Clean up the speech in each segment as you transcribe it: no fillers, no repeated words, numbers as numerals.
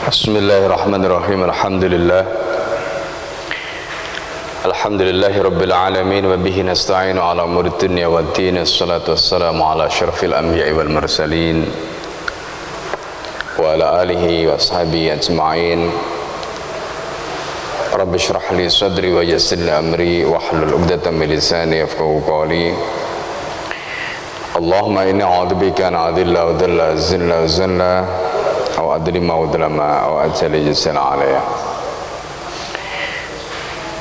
Bismillahirrahmanirrahim. Alhamdulillahi rabbil alamin wa bihi nasta'inu ala umurid dunya waddin. Assalatu wassalamu ala asyrafil anbiya'i wal mursalin wa ala alihi wa ashabihi ajma'in. Rabbi shrah li sadri wa yassir li amri wa hlul 'uqdatam min lisani yafqahu qawli. Allahumma inni a'udzubika an adilla wa dhalla zilla wa zalla aw adlima wa dlama aw ajali jisal alaiya.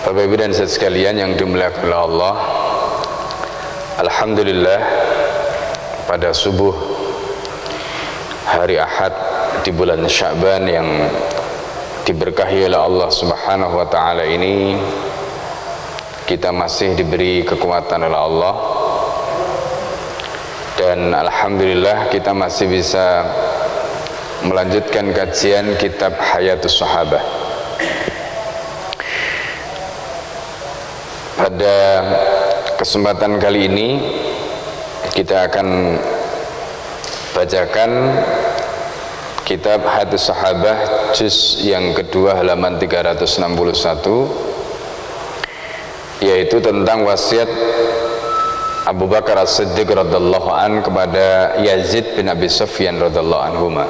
Bapak Ibu dan saudara sekalian yang dimuliakan oleh Allah, alhamdulillah pada subuh hari Ahad di bulan Sya'ban yang diberkahi oleh Allah Subhanahu wa taala ini, kita masih diberi kekuatan oleh Allah, dan alhamdulillah kita masih bisa melanjutkan kajian kitab Hayatus Sahabah. Pada kesempatan kali ini kita akan bacakan kitab Hayatus Sahabah juz yang kedua halaman 361, yaitu tentang wasiat Abu Bakar As-Siddiq radhiyallahu an kepada Yazid bin Abi Sufyan radhiyallahu anhuma.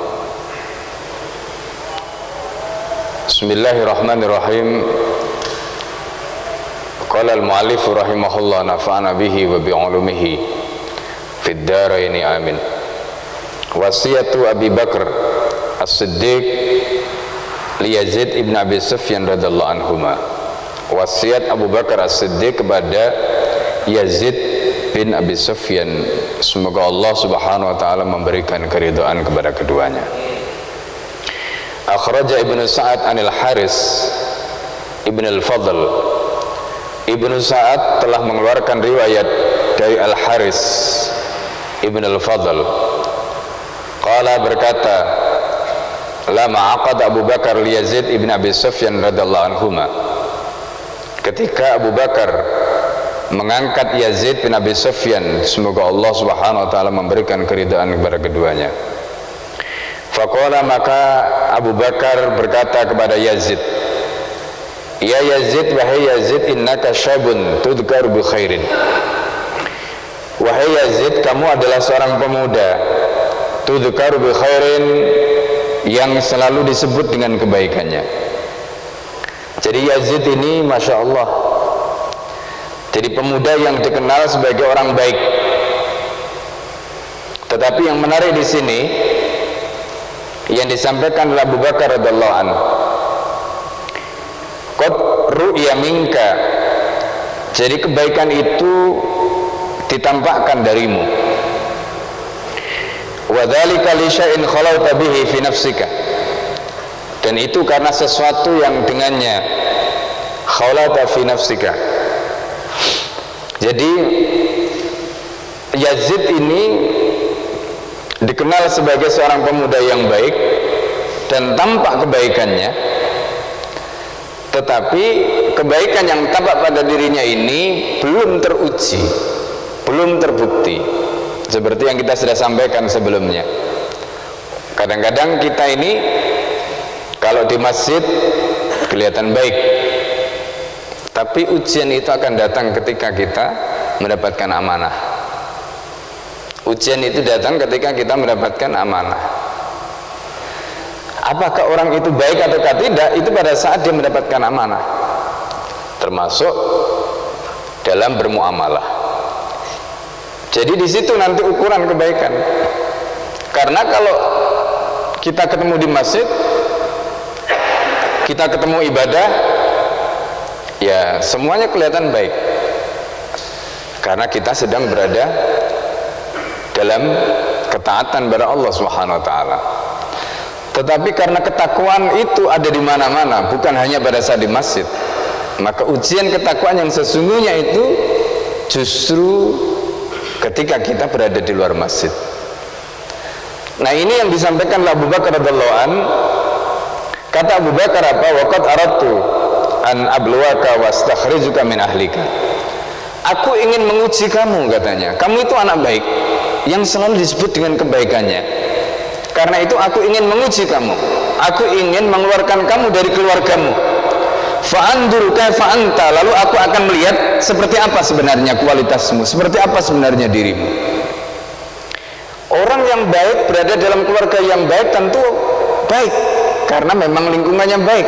Bismillahirrahmanirrahim. Qala al-mu'allif rahimahullah nafa'ana bihi wa bi'ulumihi fid dharaini amin. Wasiyatu Abi Bakar As-Siddiq li Yazid ibn Abi Sufyan radhiyallahu anhuma. Wasiat Abu Bakar As-Siddiq kepada Yazid bin Abi Sufyan, semoga Allah Subhanahu wa taala memberikan keridhaan kepada keduanya. Akhraja Ibnu Sa'ad anil Haris Ibn al-Fadl. Ibnu Sa'ad telah mengeluarkan riwayat dari Al-Haris Ibn al-Fadl. Qala berkata, lama aqad Abu Bakar li Yazid ibn Abi Sufyan radhiyallahu anhuma. Ketika Abu Bakar mengangkat Yazid bin Abi Sufyan, semoga Allah Subhanahu wa taala memberikan keridhaan kepada keduanya. Faqala, maka Abu Bakar berkata kepada Yazid, ya Yazid, wahai Yazid, innaka syabun tudkar bi khairin. Wahai Yazid, kamu adalah seorang pemuda, tudkar bi khairin, yang selalu disebut dengan kebaikannya. Jadi Yazid ini Masya Allah, jadi pemuda yang dikenal sebagai orang baik. Tetapi yang menarik di sini yang disampaikan oleh Abu Bakar radhiyallahu anhu, qad ru'ya minka, jadi kebaikan itu ditampakkan darimu. Wa dzalika li syai'in khalawta bihi fi nafsika, dan itu karena sesuatu yang dengannya khalawta fi nafsika. Jadi Yazid ini dikenal sebagai seorang pemuda yang baik dan tampak kebaikannya, tetapi kebaikan yang tampak pada dirinya ini belum teruji, belum terbukti, seperti yang kita sudah sampaikan sebelumnya. Kadang-kadang kita ini kalau di masjid kelihatan baik, tapi ujian itu akan datang ketika kita mendapatkan amanah. Ujian itu datang ketika kita mendapatkan amanah. Apakah orang itu baik atau tidak, itu pada saat dia mendapatkan amanah, termasuk dalam bermuamalah. Jadi di situ nanti ukuran kebaikan. Karena kalau kita ketemu di masjid, kita ketemu ibadah, ya semuanya kelihatan baik, karena kita sedang berada dalam ketaatan pada Allah Subhanahu wa taala. Tetapi karena ketakwaan itu ada di mana-mana, bukan hanya pada saat di masjid, maka ujian ketakwaan yang sesungguhnya itu justru ketika kita berada di luar masjid. Nah, ini yang disampaikan oleh Abu Bakar radhiyallahu an. Kata Abu Bakar apa? Waqad aradtu an abluwaka wastakhrijuka min ahlika. Aku ingin menguji kamu, katanya. Kamu itu anak baik. yang selalu disebut dengan kebaikannya. Karena itu aku ingin menguji kamu, aku ingin mengeluarkan kamu dari keluargamu. Fa'andur kaifa anta, lalu aku akan melihat seperti apa sebenarnya kualitasmu, seperti apa sebenarnya dirimu. Orang yang baik berada dalam keluarga yang baik tentu baik karena memang lingkungannya baik.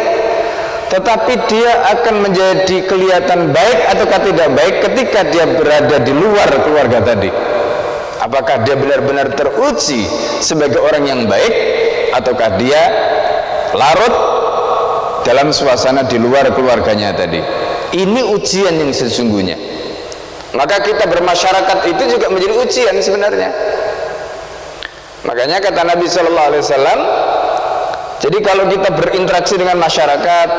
Tetapi dia akan menjadi kelihatan baik ataukah tidak baik ketika dia berada di luar keluarga tadi. Apakah dia benar-benar teruji sebagai orang yang baik ataukah dia larut dalam suasana di luar keluarganya tadi. Ini ujian yang sesungguhnya. Maka kita bermasyarakat itu juga menjadi ujian sebenarnya. Makanya kata Nabi Sallallahu Alaihi Wasallam, jadi kalau kita berinteraksi dengan masyarakat,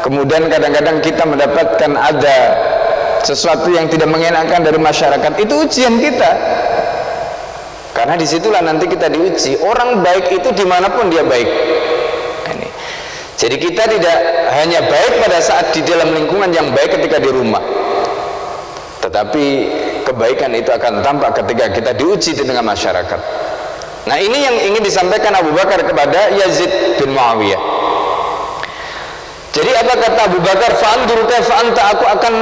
kemudian kadang-kadang kita mendapatkan ada sesuatu yang tidak mengenakan dari masyarakat, itu ujian kita. Karena disitulah nanti kita diuji. Orang baik itu dimanapun dia baik. Ini. Jadi kita tidak hanya baik pada saat di dalam lingkungan yang baik ketika di rumah, tetapi kebaikan itu akan tampak ketika kita diuji di tengah masyarakat. Nah, ini yang ingin disampaikan Abu Bakar kepada Yazid bin Muawiyah. Jadi apa kata Abu Bakar? Fa'andur kaifa anta, aku akan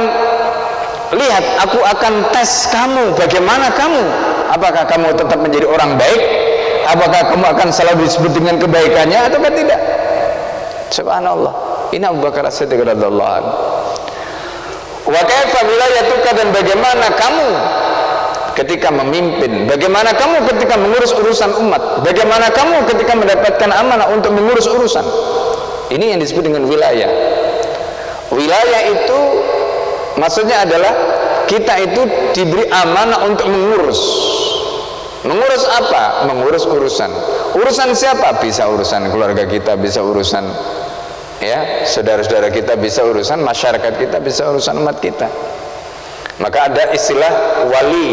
lihat, aku akan tes kamu, bagaimana kamu, apakah kamu tetap menjadi orang baik, apakah kamu akan selalu disebut dengan kebaikannya ataukah tidak. Subhanallah, ini Abu Bakar As-Siddiq radhiyallahu anhu. Wa kaifa wilayatuka, dan bagaimana kamu ketika memimpin, bagaimana kamu ketika mengurus urusan umat, bagaimana kamu ketika mendapatkan amanah untuk mengurus urusan. Ini yang disebut dengan wilayah. Wilayah itu maksudnya adalah kita itu diberi amanah untuk mengurus. Mengurus apa? Mengurus urusan. Urusan siapa? Bisa urusan keluarga kita, bisa urusan ya saudara-saudara kita, bisa urusan masyarakat kita, bisa urusan umat kita. Maka ada istilah wali,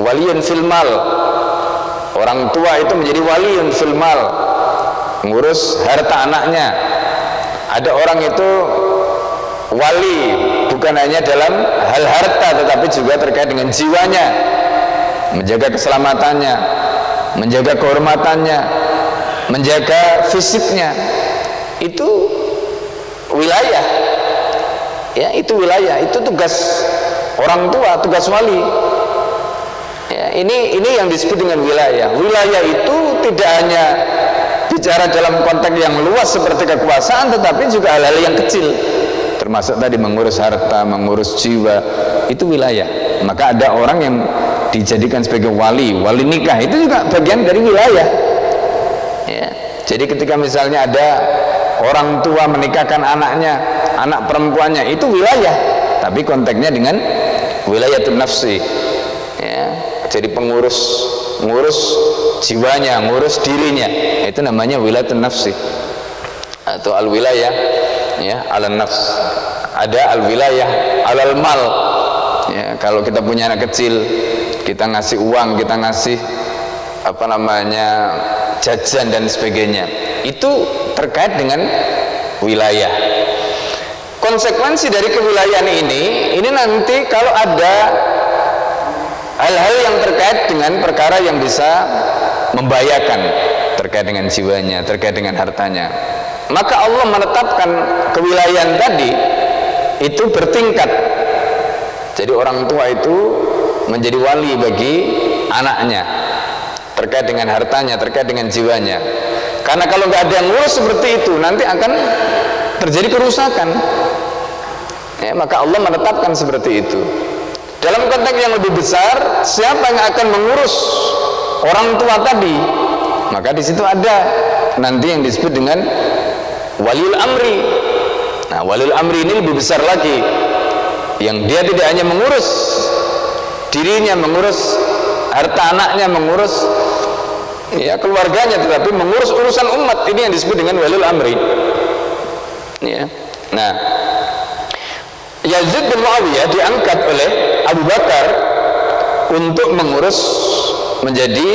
waliyun fil mal. Orang tua itu menjadi waliyun fil mal, mengurus harta anaknya. Ada orang itu wali bukan hanya dalam hal harta, tetapi juga terkait dengan jiwanya, menjaga keselamatannya, menjaga kehormatannya, menjaga fisiknya. Itu wilayah. Ya, itu wilayah, itu tugas orang tua, tugas wali. Ya, ini yang disebut dengan wilayah. Wilayah itu tidak hanya bicara dalam konteks yang luas seperti kekuasaan, tetapi juga hal-hal yang kecil, termasuk tadi mengurus harta, mengurus jiwa, itu wilayah. Maka ada orang yang dijadikan sebagai wali nikah, itu juga bagian dari wilayah. Ya, jadi ketika misalnya ada orang tua menikahkan anaknya, anak perempuannya, itu wilayah, tapi konteksnya dengan wilayatun nafsi. Ya, jadi mengurus jiwanya, ngurus dirinya, itu namanya wilayatun nafsi atau al wilayah ya ala nafs. Ada al wilayah alal mal. Ya, kalau kita punya anak kecil, kita ngasih uang, kita ngasih apa namanya jajan dan sebagainya, itu terkait dengan wilayah. Konsekuensi dari kewilayahan ini nanti kalau ada hal-hal yang terkait dengan perkara yang bisa membahayakan terkait dengan jiwanya, terkait dengan hartanya, maka Allah menetapkan kewilayahan tadi itu bertingkat. Jadi orang tua itu menjadi wali bagi anaknya terkait dengan hartanya, terkait dengan jiwanya. Karena kalau nggak ada yang ngurus seperti itu, nanti akan terjadi kerusakan. Ya, maka Allah menetapkan seperti itu. Dalam konteks yang lebih besar, siapa yang akan mengurus orang tua tadi? Maka di situ ada nanti yang disebut dengan waliul amri. Nah, waliul amri ini lebih besar lagi, yang dia tidak hanya mengurus dirinya, mengurus harta anaknya, mengurus ya keluarganya, tetapi mengurus urusan umat. Ini yang disebut dengan waliul amri. Ya. Nah, Yazid bin Muawiyah diangkat oleh Abu Bakar untuk mengurus menjadi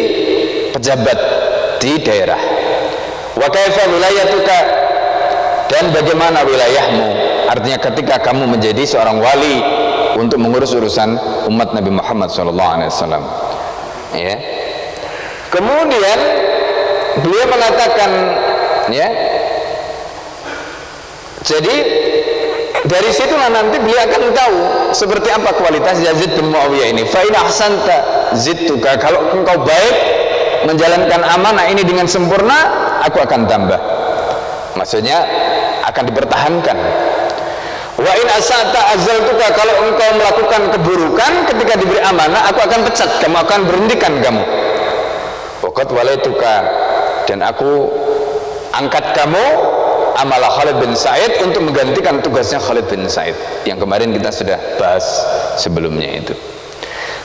pejabat di daerah. Wa kaifa wilayatuka, dan bagaimana wilayahmu, artinya ketika kamu menjadi seorang wali untuk mengurus urusan umat Nabi Muhammad SAW. ya. Kemudian beliau mengatakan, ya, jadi dari situlah nanti beliau akan tahu seperti apa kualitas Yazid bin Muawiyah ini. Fa in ahsanta zidtuka, kalau engkau baik menjalankan amanah ini dengan sempurna, aku akan tambah. Maksudnya akan dipertahankan. Wa in asata azaltuka, kalau engkau melakukan keburukan ketika diberi amanah, aku akan pecat kamu, akan berhentikan kamu. Waqad walaituka, dan aku angkat kamu amalah Khalid bin Sa'id untuk menggantikan tugasnya Khalid bin Sa'id yang kemarin kita sudah bahas sebelumnya itu.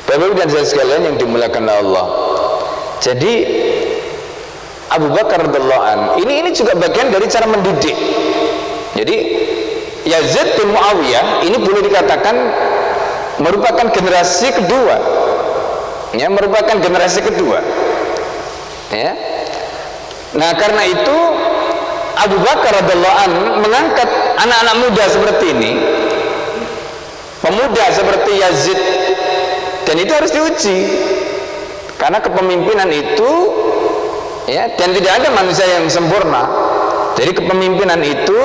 Bapak-ibu dan saudara sekalian yang dimuliakan Allah, jadi Abu Bakar radhiyallahu an ini juga bagian dari cara mendidik. Jadi Yazid bin Muawiyah ini boleh dikatakan merupakan generasi kedua, ya, merupakan generasi kedua, ya. Nah, karena itu Abu Bakar radhiyallahu an mengangkat anak-anak muda seperti ini, pemuda seperti Yazid, dan itu harus diuji karena kepemimpinan itu, ya, dan tidak ada manusia yang sempurna. Jadi kepemimpinan itu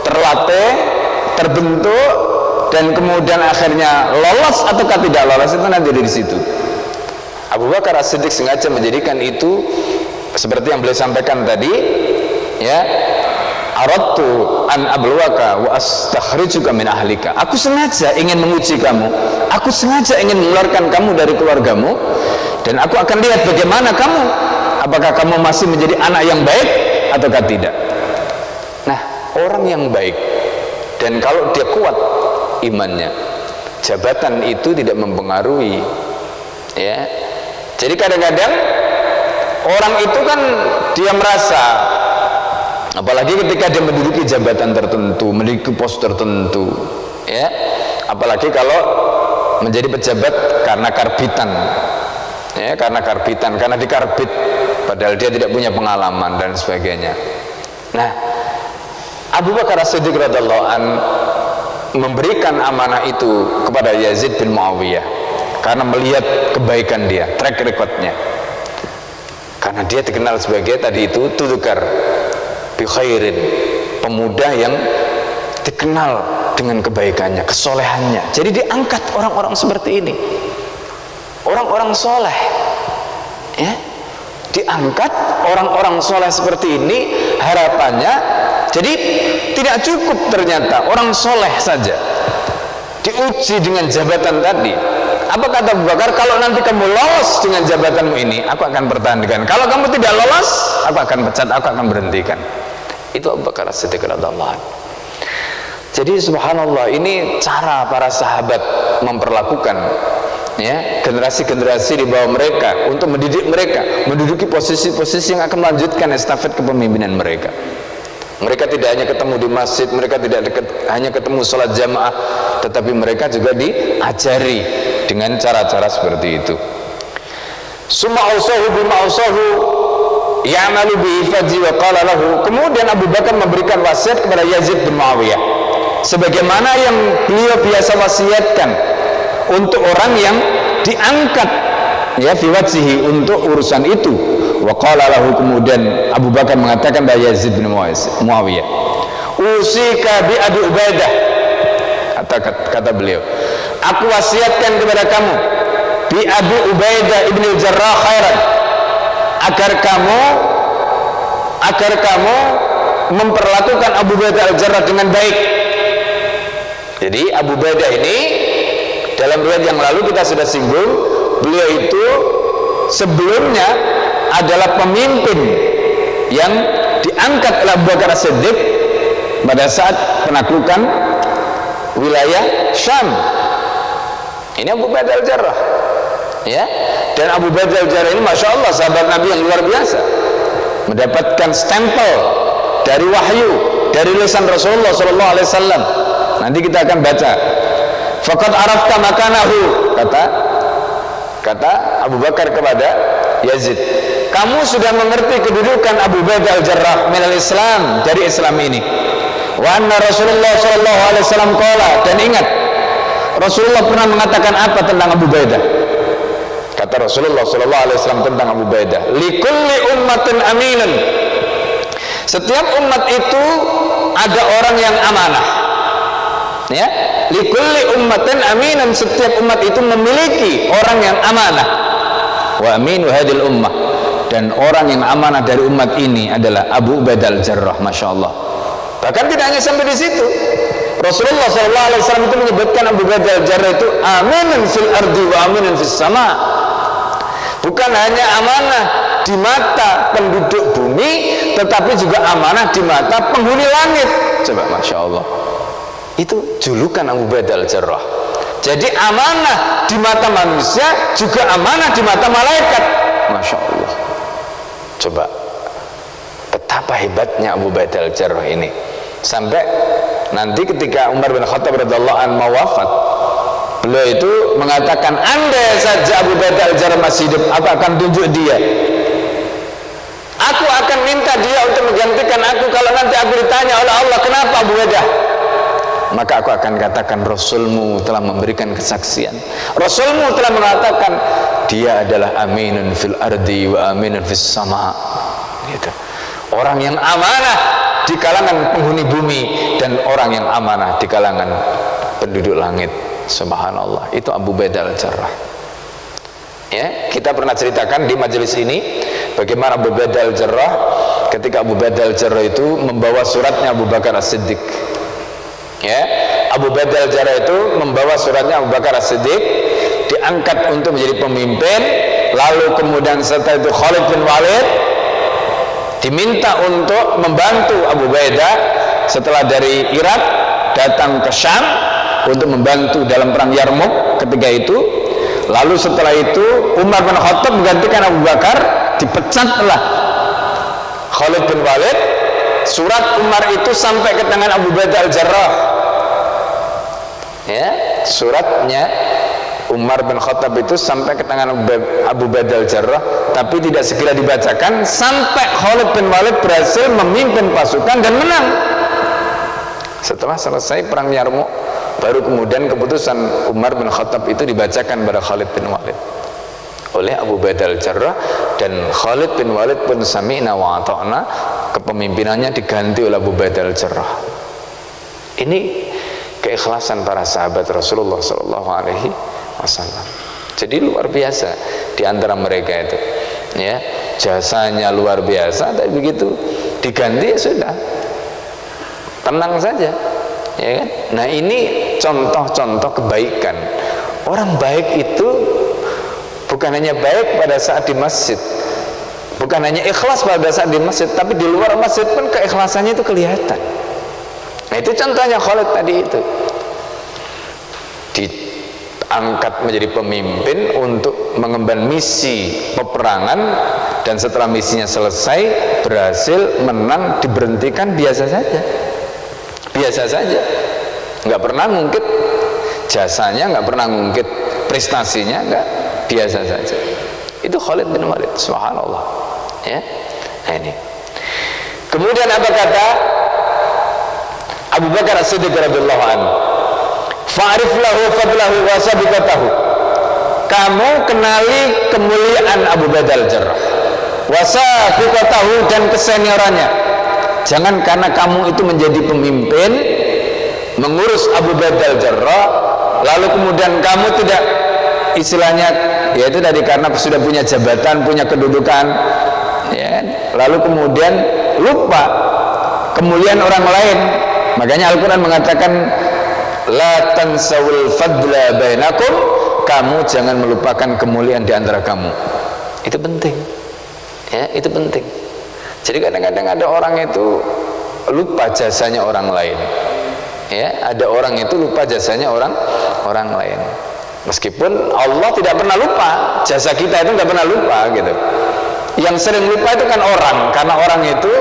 terlatih, terbentuk, dan kemudian akhirnya lolos ataukah tidak lolos itu nanti dari situ. Abu Bakar As-Siddiq sengaja menjadikan itu seperti yang beliau sampaikan tadi, ya, aradtu an abluwaka wa astakhrijuka min ahlika. Aku sengaja ingin menguji kamu, aku sengaja ingin mengeluarkan kamu dari keluargamu, dan aku akan lihat bagaimana kamu, apakah kamu masih menjadi anak yang baik ataukah tidak. Nah, orang yang baik, dan kalau dia kuat imannya, jabatan itu tidak mempengaruhi, ya. Jadi kadang-kadang orang itu kan dia merasa, apalagi ketika dia menduduki jabatan tertentu, menduduki pos tertentu, ya, apalagi kalau menjadi pejabat karena karbitan, ya, karena dikarbit, padahal dia tidak punya pengalaman dan sebagainya. Nah, Abu Bakar As-Siddiq radhiyallahu an memberikan amanah itu kepada Yazid bin Muawiyah karena melihat kebaikan dia, track recordnya, karena dia dikenal sebagai tadi itu tudukar bi khairin, pemuda yang dikenal dengan kebaikannya, kesolehannya. Jadi diangkat orang-orang seperti ini, orang-orang soleh, ya, diangkat orang-orang soleh seperti ini. Harapannya jadi tidak cukup ternyata orang soleh saja diuji dengan jabatan tadi. Apa kata Abu Bakar? Kalau nanti kamu lolos dengan jabatanmu ini, aku akan pertahankan. Kalau kamu tidak lolos, aku akan pecat, aku akan berhentikan. Itu Abu Bakar As-Siddiq radhiyallahu anhu. Jadi subhanallah, ini cara para sahabat memperlakukan, ya, generasi-generasi di bawah mereka untuk mendidik mereka menduduki posisi-posisi yang akan melanjutkan estafet kepemimpinan mereka. Mereka tidak hanya ketemu di masjid, mereka tidak hanya ketemu sholat jamaah, tetapi mereka juga diajari dengan cara-cara seperti itu. Summa ausahu bima ausahu ya'malu bi ifadhi wa qala lahu. Kemudian Abu Bakar memberikan wasiat kepada Yazid bin Muawiyah sebagaimana yang beliau biasa wasiatkan untuk orang yang diangkat, ya, fi wajhihi, untuk urusan itu. Wa qala lahu, kemudian Abu Bakar mengatakan kepada Yazid bin Muawiyah, usika bi Abi Ubaidah, kata beliau, aku wasiatkan kepada kamu bi Abi Ubaidah ibn al-Jarrah khairan, agar kamu memperlakukan Abu Ubaidah al-Jarrah dengan baik. Jadi Abu Ubaidah ini dalam riwayat yang lalu kita sudah singgung, beliau itu sebelumnya adalah pemimpin yang diangkat oleh Abu Bakar As-Siddiq pada saat penaklukan wilayah Syam. Ini Abu Ubaidah al-Jarrah, ya. Dan Abu Ubaidah al-Jarrah ini masya Allah sahabat Nabi yang luar biasa, mendapatkan stempel dari wahyu, dari lisan Rasulullah SAW. Nanti kita akan baca. Faqad arafta makanahu, kata Abu Bakar kepada Yazid, kamu sudah mengerti kedudukan Abu Ubaidah al-Jarrah minal Islam, dari Islam ini. Wa anna Rasulullah SAW qala, dan ingat Rasulullah pernah mengatakan apa tentang Abu Ubaidah? Kata Rasulullah sallallahu alaihi wasallam tentang Abu Ubaidah, likulli ummatin aminun. Setiap umat itu ada orang yang amanah. Ya, likulli ummatin aminun, setiap umat itu memiliki orang yang amanah. Wa aminu hadil ummah, dan orang yang amanah dari umat ini adalah Abu Ubaidah al-Jarrah. Masya Allah. Bahkan tidak hanya sampai di situ, Rasulullah SAW itu menyebutkan Abu Ubaidah al-Jarrah itu aminun fil ardi wa aminun fis sama. Bukan hanya amanah di mata penduduk bumi, tetapi juga amanah di mata penghuni langit. Coba, Masya Allah. Itu julukan Abu Ubaidah al-Jarrah. Jadi amanah di mata manusia juga amanah di mata malaikat. Masya Allah. Coba, betapa hebatnya Abu Ubaidah al-Jarrah ini. Sampai nanti ketika Umar bin Khattab radhiyallahu anhu mau wafat, beliau itu mengatakan, andai saja Abu Ubaidah al-Jarrah masih hidup, aku akan tunjuk dia. Aku akan minta dia untuk menggantikan aku kalau nanti aku ditanya oleh Allah, kenapa Abu Ubaidah? Maka aku akan katakan, Rasulmu telah memberikan kesaksian, Rasulmu telah mengatakan dia adalah aminun fil ardi wa aminun fis sama. Gitu. Orang yang amanah di kalangan penghuni bumi dan orang yang amanah di kalangan penduduk langit. Subhanallah. Itu Abu Ubaidah al-Jarrah. Ya, kita pernah ceritakan di majelis ini bagaimana Abu Ubaidah al-Jarrah ketika Abu Ubaidah al-Jarrah itu membawa suratnya Abu Bakar As-Siddiq. Ya, Abu Ubaidah al-Jarrah itu membawa suratnya Abu Bakar As-Siddiq, diangkat untuk menjadi pemimpin. Lalu kemudian setelah itu Khalid bin Walid diminta untuk membantu Abu Ubaidah setelah dari Irak datang ke Syam untuk membantu dalam perang Yarmouk ketika itu. Lalu setelah itu Umar bin Khattab menggantikan Abu Bakar, dipecatlah Khalid bin Walid. Surat Umar itu sampai ke tangan Abu Ubaidah al-Jarrah. Ya, suratnya Umar bin Khattab itu sampai ke tangan Abu Ubaidah al-Jarrah, tapi tidak segera dibacakan sampai Khalid bin Walid berhasil memimpin pasukan dan menang. Setelah selesai perang Yarmouk, baru kemudian keputusan Umar bin Khattab itu dibacakan pada Khalid bin Walid oleh Abu Ubaidah al-Jarrah, dan Khalid bin Walid pun sami'na wa ata'na, kepemimpinannya diganti oleh Abu Ubaidah al-Jarrah. Ini keikhlasan para sahabat Rasulullah SAW. Jadi luar biasa di antara mereka itu. Ya, jasanya luar biasa, tapi begitu diganti ya sudah, tenang saja. Ya kan? Nah, ini contoh-contoh kebaikan. Orang baik itu bukan hanya baik pada saat di masjid, bukan hanya ikhlas pada saat di masjid, tapi di luar masjid pun keikhlasannya itu kelihatan. Nah, itu contohnya Khalid tadi itu, diangkat menjadi pemimpin untuk mengemban misi peperangan, dan setelah misinya selesai berhasil menang, diberhentikan biasa saja, biasa saja, nggak pernah ngungkit jasanya, nggak pernah ngungkit prestasinya, nggak, biasa saja. Itu Khalid bin Walid. Subhanallah. Ya, nah ini. Kemudian apa kata Abu Bakar As-Siddiq radhiyallahu anhu? Fa'rif lahu fadlahu wa sabiqatahu. Kamu kenali kemuliaan Abu Ubaidah al-Jarrah, wa sabiqatahu, dan keseniorannya. Jangan karena kamu itu menjadi pemimpin mengurus Abu Ubaidah al-Jarrah, lalu kemudian kamu tidak, istilahnya yaitu tadi, karena sudah punya jabatan, punya kedudukan, ya, lalu kemudian lupa kemuliaan orang lain. Makanya Al-Quran mengatakan, la tansawul fadla bainakum, kamu jangan melupakan kemuliaan di antara kamu. Itu penting, ya, itu penting. Jadi kadang-kadang ada orang itu lupa jasanya orang lain, ya, ada orang itu lupa jasanya orang lain. Meskipun Allah tidak pernah lupa, jasa kita itu tidak pernah lupa gitu. Yang sering lupa itu kan orang, karena orang itu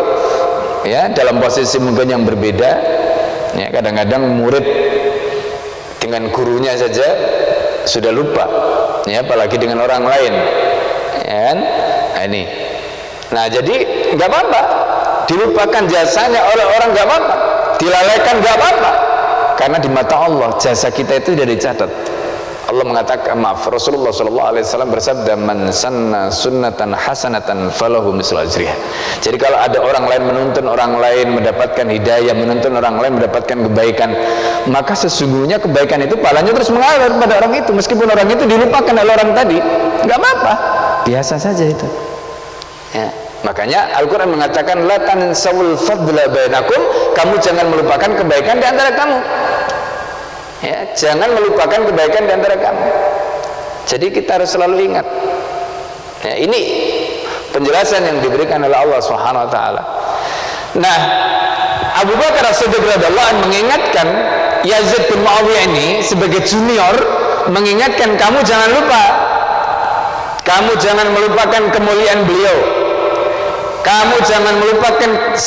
ya dalam posisi mungkin yang berbeda. Ya, kadang-kadang murid dengan gurunya saja sudah lupa, ya, apalagi dengan orang lain, ya kan? Nah, ini. Nah, jadi nggak apa-apa dilupakan jasanya oleh orang, nggak apa-apa, dilalaikan nggak apa-apa, karena di mata Allah jasa kita itu sudah dicatat. Allah mengatakan, maaf, Rasulullah SAW bersabda, man sanna sunnatan hasanatan falahu mislu ajriha. Jadi kalau ada orang lain menuntun orang lain mendapatkan hidayah, menuntun orang lain mendapatkan kebaikan, maka sesungguhnya kebaikan itu pahalanya terus mengalir pada orang itu, meskipun orang itu dilupakan oleh orang tadi, nggak apa-apa, biasa saja itu. Ya. Makanya Al-Quran mengatakan, la tansawul fadla bainakum, kamu jangan melupakan kebaikan di antara kamu. Ya, jangan melupakan kebaikan di antara kamu. Jadi kita harus selalu ingat. Ya, ini penjelasan yang diberikan oleh Allah Subhanahu wa taala. Nah, Abu Bakar As-Siddiq radhiyallahu anhu mengingatkan Yazid bin Muawiyah ini sebagai junior, mengingatkan kamu jangan lupa. Kamu jangan melupakan kemuliaan beliau. Kamu jangan melupakan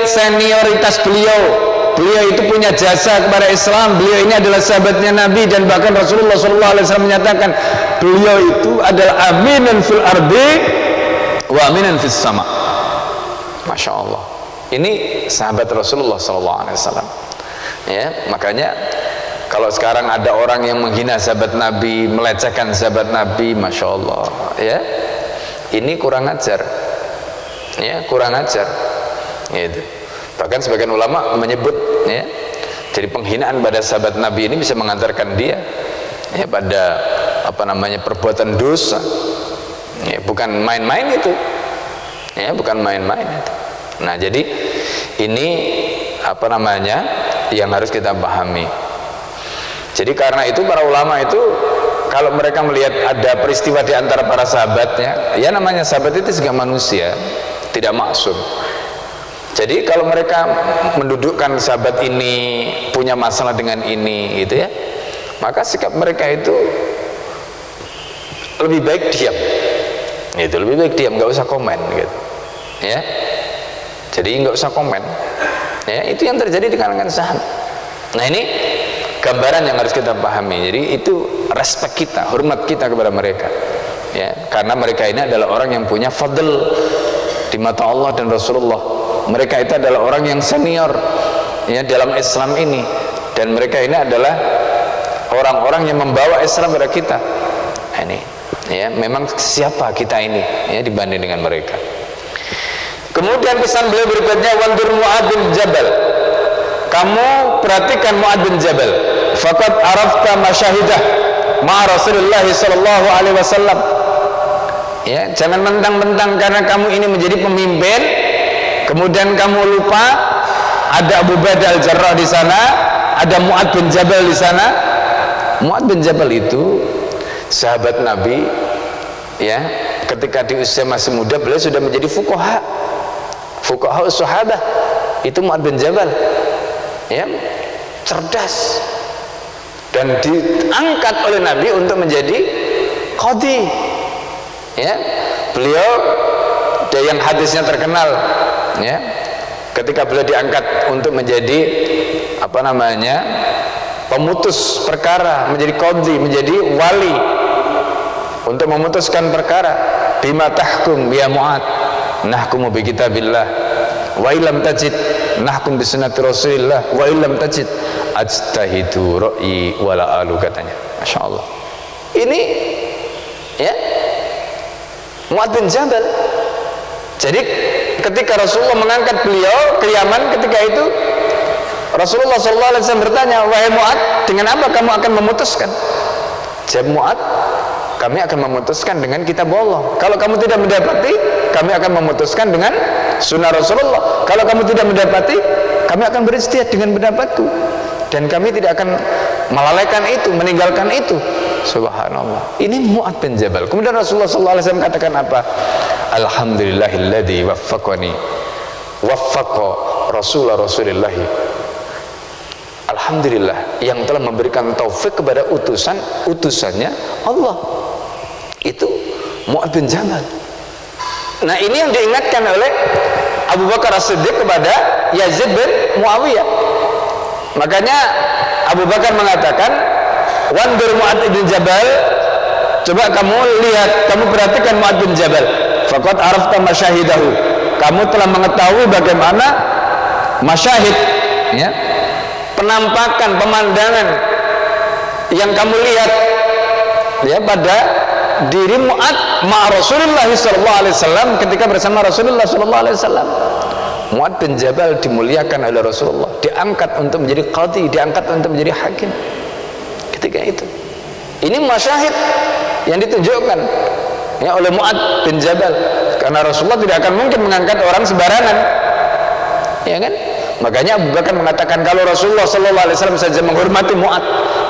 senioritas beliau. Beliau itu punya jasa kepada Islam. Beliau ini adalah sahabatnya Nabi, dan bahkan Rasulullah SAW menyatakan beliau itu adalah aminan fil ardi wa aminan fis sama. Masya Allah. Ini sahabat Rasulullah SAW. Ya, makanya kalau sekarang ada orang yang menghina sahabat Nabi, melecehkan sahabat Nabi, Masya Allah, ya, ini kurang ajar. Ya, kurang ajar. Gitu. Bahkan sebagian ulama menyebut, ya, jadi penghinaan pada sahabat Nabi ini bisa mengantarkan dia, ya, pada perbuatan dosa. Ya, bukan main-main itu. Ya, bukan main-main itu. Nah, jadi ini yang harus kita pahami. Jadi karena itu para ulama itu kalau mereka melihat ada peristiwa di antara para sahabatnya, ya namanya sahabat itu juga manusia, tidak maksum. Jadi kalau mereka mendudukkan sahabat ini punya masalah dengan ini, gitu ya, maka sikap mereka itu lebih baik diam. Itu lebih baik diam, nggak usah komen, gitu. Ya, jadi nggak usah komen. Ya, itu yang terjadi di kalangan sahabat. Nah, ini gambaran yang harus kita pahami. Jadi itu respect kita, hormat kita kepada mereka. Ya, karena mereka ini adalah orang yang punya fadl di mata Allah dan Rasulullah. Mereka itu adalah orang yang senior, ya, dalam Islam ini, dan mereka ini adalah orang-orang yang membawa Islam kepada kita. Nah, ini, ya, memang siapa kita ini, ya, dibanding dengan mereka. Kemudian pesan beliau berikutnya, wandur Mu'ad bin Jabal, kamu perhatikan Mu'ad bin Jabal, faqad arafta masyahidah ma Rasulullah sallallahu alaihi wasallam. Ya, jangan mentang-mentang karena kamu ini menjadi pemimpin kemudian kamu lupa ada Abu Ubaidah Al-Jarrah di sana, ada Mu'ad bin Jabal di sana. Mu'ad bin Jabal itu sahabat Nabi, ya, ketika di usia masih muda beliau sudah menjadi fuqaha sahabat. Itu Mu'ad bin Jabal, ya, cerdas dan diangkat oleh Nabi untuk menjadi qadhi. Ya, beliau ada yang hadisnya terkenal, ya, ketika beliau diangkat untuk menjadi pemutus perkara, menjadi qadhi, menjadi wali untuk memutuskan perkara. Bima tahkum ya Mu'ad, nahkumu bi kitabillah wa illam tajid nahkum bi sunnati Rasulillah wa illam tajid ajtahidu ra'yi wala alu, katanya. Masya Allah. Ini, ya, Mu'ad bin Jabal. Jadi ketika Rasulullah mengangkat beliau ke Yaman, ketika itu Rasulullah SAW bertanya, wahai Mu'ad, dengan apa kamu akan memutuskan? Jawab Mu'ad, kami akan memutuskan dengan kitab Allah. Kalau kamu tidak mendapati, kami akan memutuskan dengan sunnah Rasulullah. Kalau kamu tidak mendapati, kami akan beristihad dengan pendapatku, dan kami tidak akan melalaikan itu, meninggalkan itu. Subhanallah. Ini Mu'ad bin Jabal. Kemudian Rasulullah SAW katakan apa? Alhamdulillahilladzi waffaqani waffaqa Rasulillahi. Alhamdulillah yang telah memberikan taufik kepada utusannya Allah. Itu Mu'ad bin Jabal. Nah, ini yang diingatkan oleh Abu Bakar As-Siddiq kepada Yazid bin Muawiyah. Makanya Abu Bakar mengatakan, wandur Mu'ad bin Jabal, coba kamu lihat, kamu perhatikan Mu'ad bin Jabal, faqad arafta masyahidahu, kamu telah mengetahui bagaimana masyahid, ya, penampakan, pemandangan yang kamu lihat ya pada diri Mu'ad ma Rasulullah sallallahu alaihi wasallam ketika bersama Rasulullah sallallahu alaihi wasallam. Mu'ad bin Jabal dimuliakan oleh Rasulullah, diangkat untuk menjadi qadhi, diangkat untuk menjadi hakim ketika itu. Ini masyahid yang ditunjukkan ya oleh Mu'ad bin Jabal, karena Rasulullah tidak akan mungkin mengangkat orang sembarangan, ya kan? Makanya Abu Bakar mengatakan kalau Rasulullah sallallahu alaihi wasallam saja menghormati Mu'ad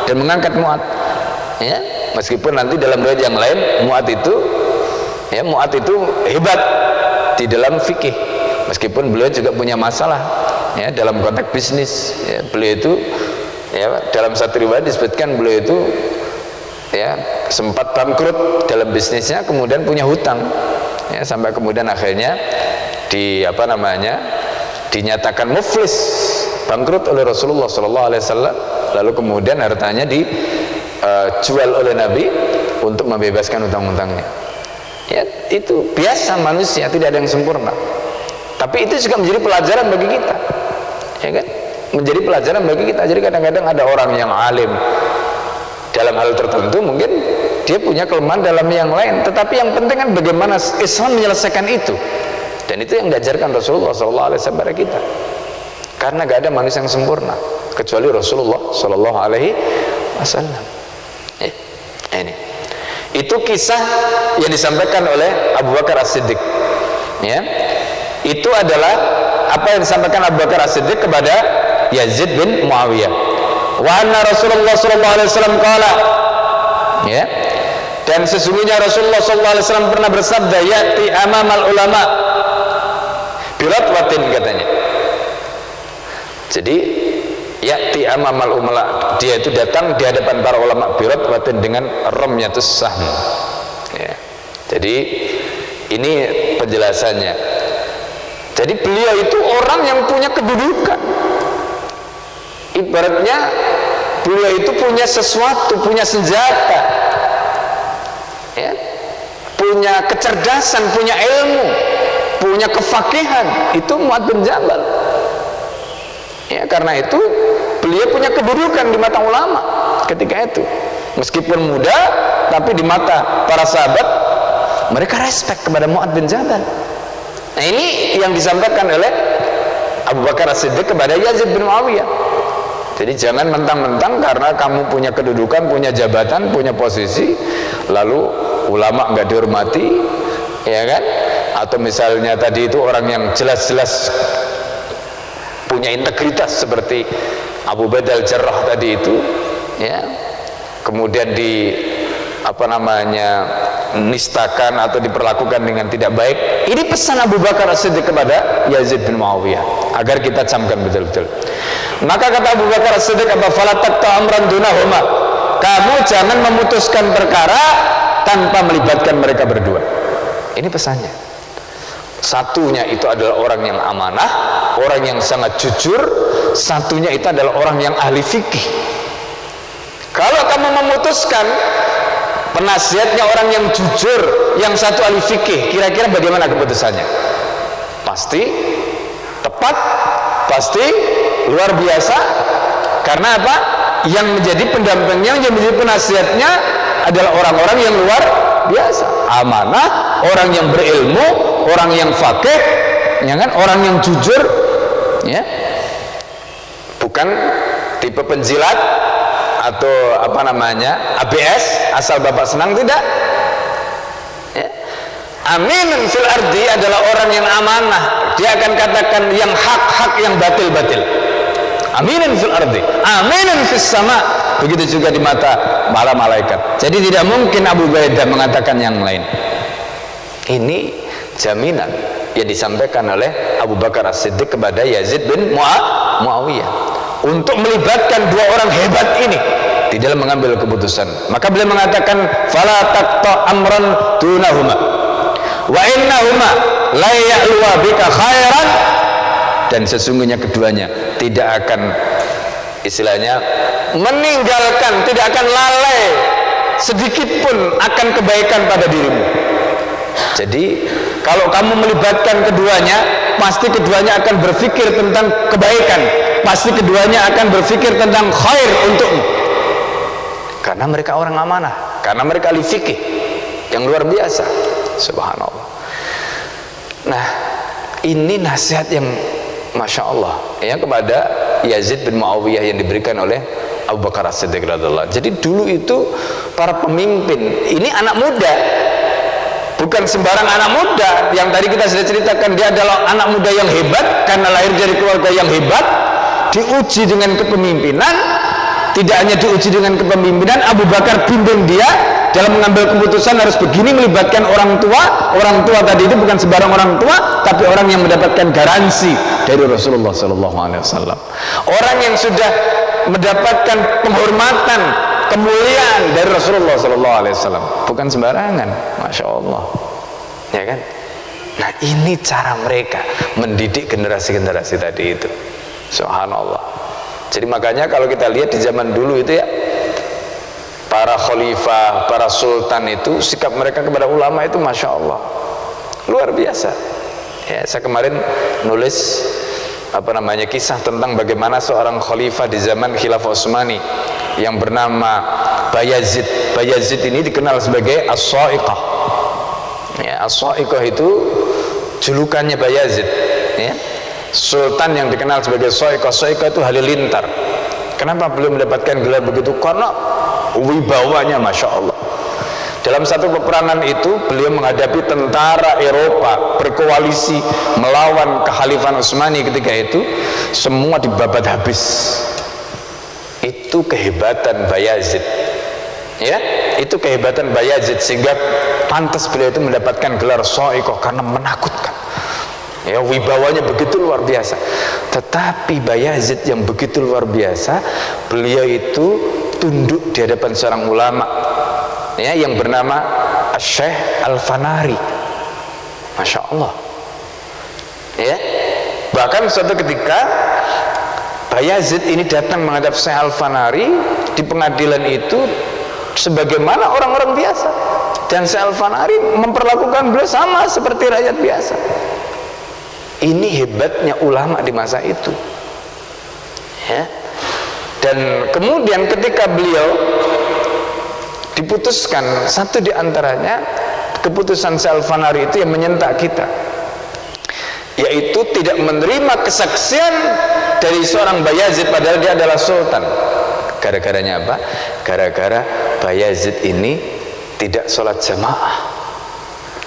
dan mengangkat Mu'ad, ya, meskipun nanti dalam riwayat yang lain Mu'ad itu hebat di dalam fikih, meskipun beliau juga punya masalah ya dalam konteks bisnis, ya, beliau itu ya dalam satu riwayat disebutkan beliau itu ya sempat bangkrut dalam bisnisnya, kemudian punya hutang ya, sampai kemudian akhirnya dinyatakan muflis, bangkrut oleh Rasulullah SAW, lalu kemudian hartanya dijual oleh Nabi untuk membebaskan hutang-hutangnya. Ya, itu biasa manusia, tidak ada yang sempurna. Tapi itu juga menjadi pelajaran bagi kita, ya kan? Menjadi pelajaran bagi kita. Jadi kadang-kadang ada orang yang alim dalam hal tertentu, mungkin dia punya kelemahan dalam yang lain, tetapi yang penting kan bagaimana Islam menyelesaikan itu. Dan itu yang diajarkan Rasulullah SAW kepada kita, karena gak ada manusia yang sempurna kecuali Rasulullah SAW. Ini itu kisah yang disampaikan oleh Abu Bakar As-Siddiq, ya. Itu adalah apa yang disampaikan Abu Bakar As-Siddiq kepada Yazid bin Muawiyah. Wa anna Rasulullah SAW qala, ya, dan sesungguhnya Rasulullah SAW pernah bersabda, ya'ti amamal ulama biratwatin, katanya. Jadi ya'ti amamal umala, dia itu datang di hadapan para ulama biratwatin dengan ramyatus sahm, ya. Jadi ini penjelasannya. Jadi beliau itu orang yang punya kedudukan, ibaratnya beliau itu punya sesuatu, punya senjata, ya, punya kecerdasan, punya ilmu, punya kefakihan. Itu Mu'ad bin Jabal, ya, karena itu beliau punya kedudukan di mata ulama ketika itu. Meskipun muda, tapi di mata para sahabat mereka respect kepada Mu'ad bin Jabal. Nah, ini yang disampaikan oleh Abu Bakar As-Siddiq kepada Yazid bin Muawiyah. Jadi jangan mentang-mentang karena kamu punya kedudukan, punya jabatan, punya posisi, lalu ulama nggak dihormati, ya kan? Atau misalnya tadi itu orang yang jelas-jelas punya integritas seperti Abu Badal Jarrah tadi itu, ya, kemudian nistakan atau diperlakukan dengan tidak baik. Ini pesan Abu Bakar As-Siddiq kepada Yazid bin Muawiyah agar kita camkan betul-betul. Maka kata Abu Bakar As-Siddiq, fala taqta amran dunahuma, kamu jangan memutuskan perkara tanpa melibatkan mereka berdua. Ini pesannya. Satunya itu adalah orang yang amanah, orang yang sangat jujur. Satunya itu adalah orang yang ahli fikih. Kalau kamu memutuskan penasihatnya orang yang jujur, yang satu ahli fikih, kira-kira bagaimana keputusannya? Pasti tepat, pasti luar biasa. Karena apa? Yang menjadi pendampingnya, yang menjadi penasihatnya adalah orang-orang yang luar biasa, amanah, orang yang berilmu, orang yang fakih, ya kan? Orang yang jujur, ya, bukan tipe penjilat atau ABS asal bapak senang, tidak, ya. Aminun fil ardi adalah orang yang amanah, dia akan katakan yang hak-hak, yang batil-batil. Aminun fil ardi, aminun fis sama, begitu juga di mata para malaikat. Jadi tidak mungkin Abu Ubaidah mengatakan yang lain. Ini jaminan yang disampaikan oleh Abu Bakar As-Siddiq kepada Yazid bin Muawiyah untuk melibatkan dua orang hebat ini di dalam mengambil keputusan. Maka beliau mengatakan, fala taqta amran dunahuma wa innahuma la ya'luwa bika khairan, dan sesungguhnya keduanya tidak akan, istilahnya, meninggalkan, tidak akan lalai sedikit pun akan kebaikan pada dirimu. Jadi kalau kamu melibatkan keduanya, pasti keduanya akan berpikir tentang kebaikan, pasti keduanya akan berpikir tentang khair untukmu, karena mereka orang amanah. karena mereka ahli fikih yang luar biasa. Subhanallah. Nah, ini nasihat yang Masya Allah ya kepada Yazid bin Muawiyah yang diberikan oleh Abu Bakar As-Siddiq radhiyallahu anhu. Jadi dulu itu para pemimpin ini anak muda, bukan sembarang anak muda. Yang tadi kita sudah ceritakan, dia adalah anak muda yang hebat karena lahir dari keluarga yang hebat, diuji dengan kepemimpinan. Tidak hanya diuji dengan kepemimpinan, Abu Bakar bimbing dia dalam mengambil keputusan harus begini, melibatkan orang tua. Orang tua tadi itu bukan sembarang orang tua, tapi orang yang mendapatkan garansi dari Rasulullah SAW. Orang yang sudah mendapatkan penghormatan, kemuliaan dari Rasulullah SAW, bukan sembarangan. Masya Allah, ya kan? Nah, ini cara mereka mendidik generasi-generasi tadi itu. Subhanallah. Jadi makanya kalau kita lihat di zaman dulu itu ya, para khalifah, para sultan itu sikap mereka kepada ulama itu Masya Allah luar biasa ya. Saya kemarin nulis kisah tentang bagaimana seorang khalifah di zaman Khilafah Utsmani yang bernama Bayazid. Bayazid ini dikenal sebagai As-Sa'iqah ya. As-Sa'iqah itu julukannya Bayazid ya. Sultan yang dikenal sebagai Sa'iqah. Sa'iqah itu halilintar. Kenapa beliau mendapatkan gelar begitu? Karena wibawanya Masya Allah. Dalam satu peperangan itu beliau menghadapi tentara Eropa berkoalisi melawan kekhalifahan Utsmani ketika itu, semua dibabat habis. Itu kehebatan Bayazid ya, itu kehebatan Bayazid, sehingga pantas beliau itu mendapatkan gelar Sa'iqah karena menakutkan ya, wibawanya begitu luar biasa. Tetapi Bayazid yang begitu luar biasa, beliau itu tunduk di hadapan seorang ulama ya, yang bernama Syekh Al-Fanari. Masya Allah ya. Bahkan suatu ketika Bayazid ini datang menghadap Syekh Al-Fanari di pengadilan itu sebagaimana orang-orang biasa, dan Syekh Al-Fanari memperlakukan beliau sama seperti rakyat biasa. Ini hebatnya ulama di masa itu ya. Dan kemudian ketika beliau diputuskan, satu di antaranya keputusan Syekh Al-Fanari itu yang menyentak kita, yaitu tidak menerima kesaksian dari seorang Bayazid padahal dia adalah sultan. Gara-garanya apa? Gara-gara Bayazid ini tidak sholat jamaah.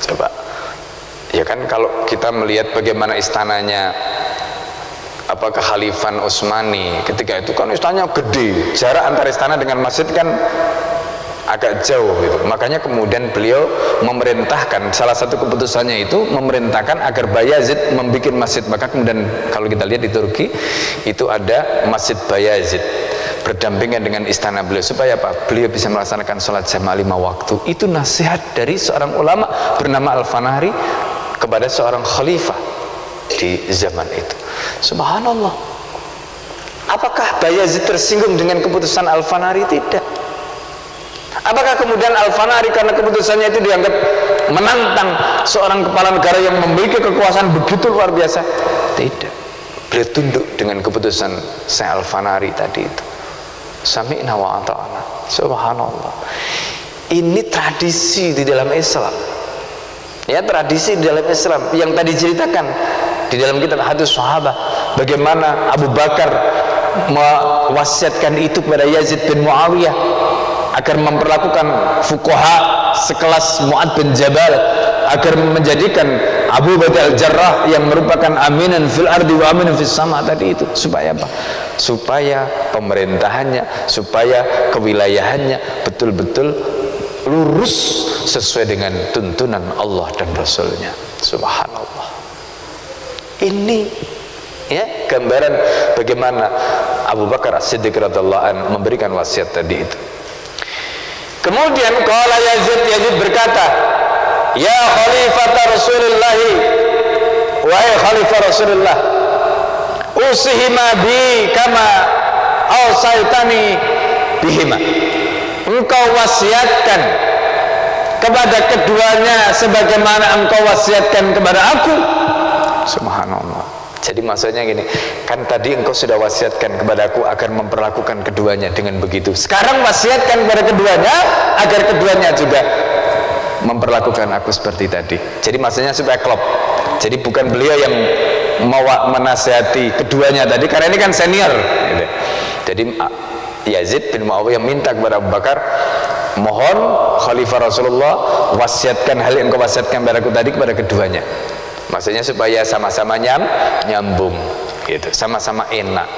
Coba ya kan, kalau kita melihat bagaimana istananya Khalifah Utsmani ketika itu kan istananya gede, jarak antara istana dengan masjid kan agak jauh gitu. Makanya kemudian beliau memerintahkan, salah satu keputusannya itu memerintahkan agar Bayazid membuat masjid. Maka kemudian kalau kita lihat di Turki itu ada Masjid Bayazid berdampingan dengan istana beliau, supaya apa? Beliau bisa melaksanakan sholat jamaah 5 waktu. Itu nasihat dari seorang ulama bernama Al-Fanari kepada seorang khalifah di zaman itu. Subhanallah. Apakah Bayazid tersinggung dengan keputusan Al-Fanari? Tidak. Apakah kemudian Al-Fanari karena keputusannya itu dianggap menantang seorang kepala negara yang memiliki kekuasaan begitu luar biasa? Tidak. Beliau tunduk dengan keputusan Syekh Al-Fanari tadi itu. Sami'na wa ata'na. Subhanallah. Ini tradisi di dalam Islam ya, tradisi di dalam Islam yang tadi ceritakan di dalam kitab Hadits Sahabah, bagaimana Abu Bakar mewasiatkan itu kepada Yazid bin Muawiyah agar memperlakukan fuqaha sekelas Mu'ad bin Jabal, agar menjadikan Abu Bakar Al-Jarrah yang merupakan aminan fil ardi wa aminan fis sama tadi itu. Supaya apa? Supaya pemerintahannya, supaya kewilayahannya betul-betul lurus sesuai dengan tuntunan Allah dan Rasulnya. Subhanallah. Ini ya gambaran bagaimana Abu Bakar As-Siddiq radhiyallahu anhu memberikan wasiat tadi itu. Kemudian qala Yazid berkata, ya khalifah Rasulullah, wahai khalifah Rasulullah, usihima bi kama ausaitani bihima. Engkau wasiatkan kepada keduanya sebagaimana engkau wasiatkan kepada aku. Subhanallah. Jadi maksudnya gini, kan tadi engkau sudah wasiatkan kepadaku agar memperlakukan keduanya dengan begitu. Sekarang wasiatkan kepada keduanya agar keduanya juga memperlakukan aku seperti tadi. Jadi maksudnya supaya klop. Jadi bukan beliau yang mau menasihati keduanya tadi, karena ini kan senior gitu. Jadi Yazid bin Muawiyah minta kepada Abu Bakar, mohon Khalifah Rasulullah wasiatkan hal yang engkau wasiatkan padaku tadi kepada keduanya. Maksudnya supaya sama-sama nyambung gitu, sama-sama enak.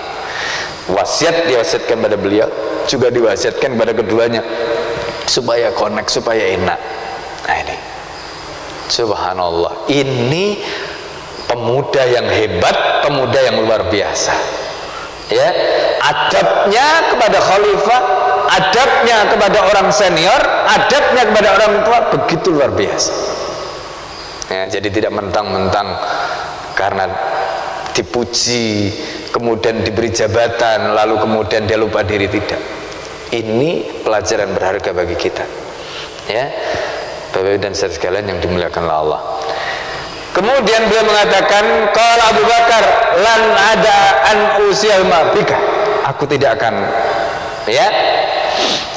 Wasiat diwasiatkan pada beliau, juga diwasiatkan pada keduanya supaya connect, supaya enak. Nah ini subhanallah, ini pemuda yang hebat, pemuda yang luar biasa ya. Adabnya kepada khalifah, adabnya kepada orang senior, adabnya kepada orang tua begitu luar biasa ya. Jadi tidak mentang-mentang karena dipuji kemudian diberi jabatan lalu kemudian dia lupa diri, tidak. Ini pelajaran berharga bagi kita ya, Bapak dan saudara sekalian yang dimuliakan oleh Allah. Kemudian beliau mengatakan, qala Abu Bakar, lan ada an usiyama bika. Aku tidak akan ya.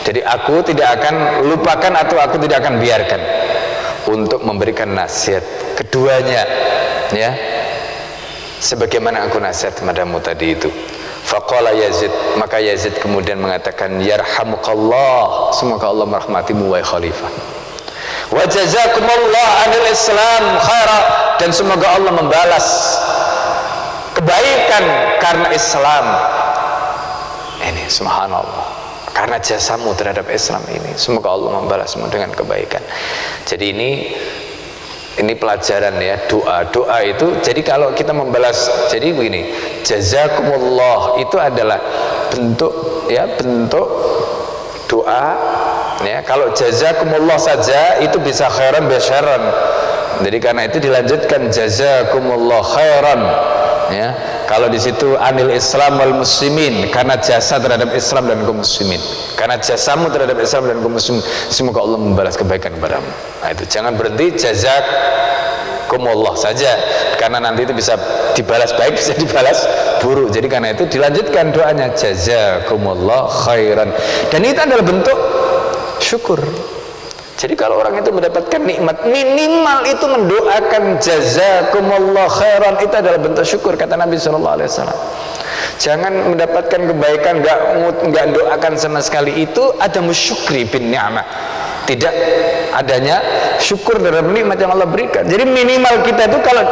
Jadi aku tidak akan lupakan atau aku tidak akan biarkan untuk memberikan nasihat keduanya ya. Sebagaimana aku nasihat kepadamu tadi itu. Faqala Yazid, maka Yazid kemudian mengatakan, yarhamukallah, semoga Allah merahmatimu wahai khalifah. Wa jazakumullah anil Islam khaira, dan semoga Allah membalas kebaikan karena Islam. Ini subhanallah, karena jasamu terhadap Islam ini, semoga Allah membalasmu dengan kebaikan. Jadi ini pelajaran ya, doa itu. Jadi kalau kita membalas, jadi begini, jazakumullah itu adalah bentuk ya, bentuk doa ya. Kalau jazakumullah saja itu bisa khairan bisyarran. Jadi karena itu dilanjutkan jazakumullah khairan ya. Kalau di situ anil Islam wal muslimin, karena jasa terhadap Islam dan kaum muslimin, karena jasamu terhadap Islam dan kaum muslimin, semoga Allah membalas kebaikan kepadamu. Nah itu jangan berhenti jazakumullah saja, karena nanti itu bisa dibalas baik, bisa dibalas buruk. Jadi karena itu dilanjutkan doanya jazakumullah khairan, dan itu adalah bentuk syukur. Jadi kalau orang itu mendapatkan nikmat, minimal itu mendoakan jazakumullah khairan, itu adalah bentuk syukur, kata Nabi SAW. Jangan mendapatkan kebaikan enggak doakan sama sekali, itu ada musyukri bin ni'mah, tidak adanya syukur terhadap nikmat yang Allah berikan. Jadi minimal kita itu kalau